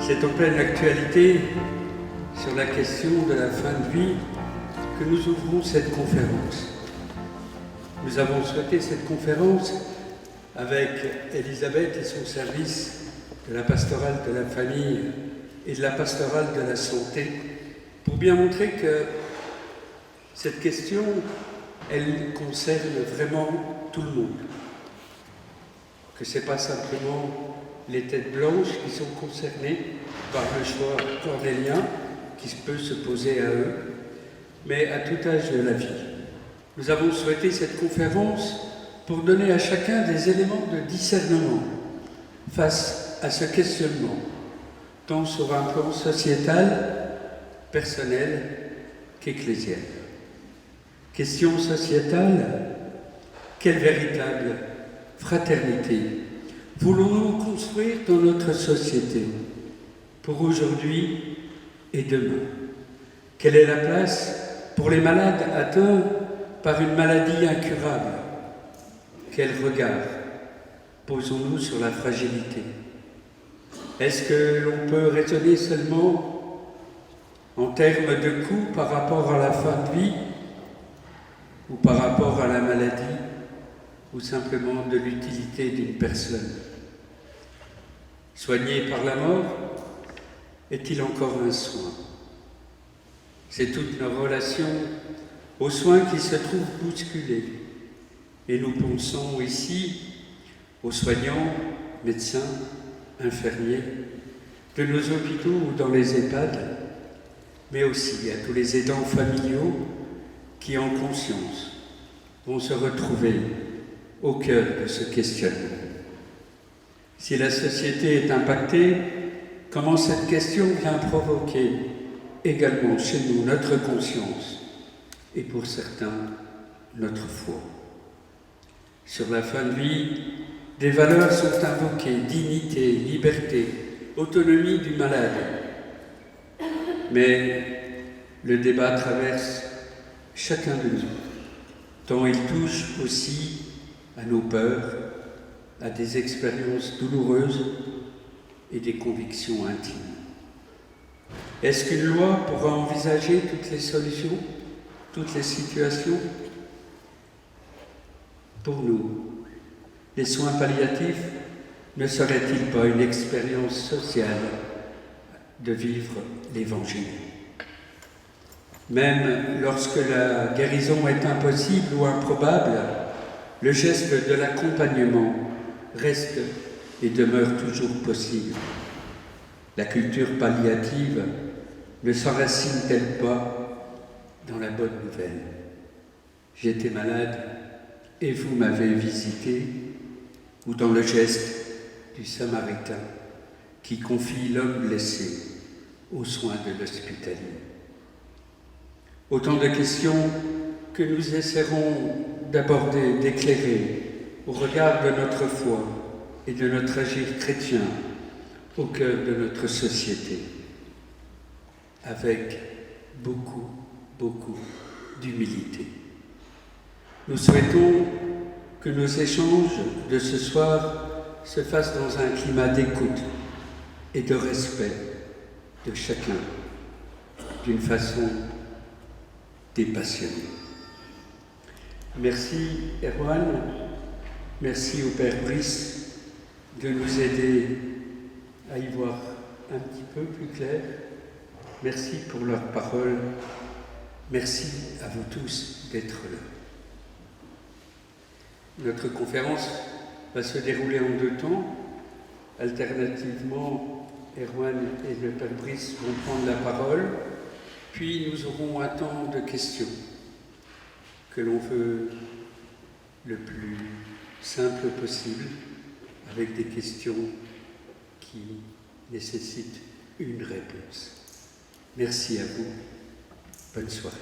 C'est en pleine actualité sur la question de la fin de vie que nous ouvrons cette conférence. Nous avons souhaité cette conférence avec Elisabeth et son service de la pastorale de la famille et de la pastorale de la santé pour bien montrer que cette question, elle concerne vraiment tout le monde. Que ce n'est pas simplement les têtes blanches qui sont concernées par le choix cornélien qui peut se poser à eux, mais à tout âge de la vie. Nous avons souhaité cette conférence pour donner à chacun des éléments de discernement face à ce questionnement, tant sur un plan sociétal, personnel qu'ecclésial. Question sociétale, quelle véritable fraternité voulons-nous construire dans notre société pour aujourd'hui et demain? Quelle est la place pour les malades atteints par une maladie incurable? Quel regard posons-nous sur la fragilité? Est-ce que l'on peut raisonner seulement en termes de coût par rapport à la fin de vie ou par rapport à la maladie ou simplement de l'utilité d'une personne? Soigné par la mort, est-il encore un soin? C'est toutes nos relations aux soins qui se trouvent bousculées. Et nous pensons ici aux soignants, médecins, infirmiers, de nos hôpitaux ou dans les EHPAD, mais aussi à tous les aidants familiaux qui, en conscience, vont se retrouver au cœur de ce questionnement. Si la société est impactée, comment cette question vient provoquer également chez nous notre conscience et pour certains notre foi. Sur la fin de vie, des valeurs sont invoquées, dignité, liberté, autonomie du malade. Mais le débat traverse chacun de nous, tant il touche aussi à nos peurs, à des expériences douloureuses et des convictions intimes. Est-ce qu'une loi pourra envisager toutes les solutions, toutes les situations? Pour nous, les soins palliatifs ne seraient-ils pas une expérience sociale de vivre l'Évangile? Même lorsque la guérison est impossible ou improbable, le geste de l'accompagnement reste et demeure toujours possible. La culture palliative ne s'enracine-t-elle pas dans la bonne nouvelle? J'étais malade et vous m'avez visité, ou dans le geste du Samaritain qui confie l'homme blessé aux soins de l'hospitalier. Autant de questions que nous essaierons d'aborder, d'éclairer au regard de notre foi et de notre agir chrétien au cœur de notre société, avec beaucoup d'humilité. Nous souhaitons que nos échanges de ce soir se fassent dans un climat d'écoute et de respect de chacun, d'une façon dépassionnée. Merci Erwan, merci au Père Brice de nous aider à y voir un petit peu plus clair. Merci pour leurs paroles. Merci à vous tous d'être là. Notre conférence va se dérouler en 2 temps. Alternativement, Erwan et le Père Brice vont prendre la parole, puis nous aurons un temps de questions que l'on veut le plus simple possible, avec des questions qui nécessitent une réponse. Merci à vous. Bonne soirée.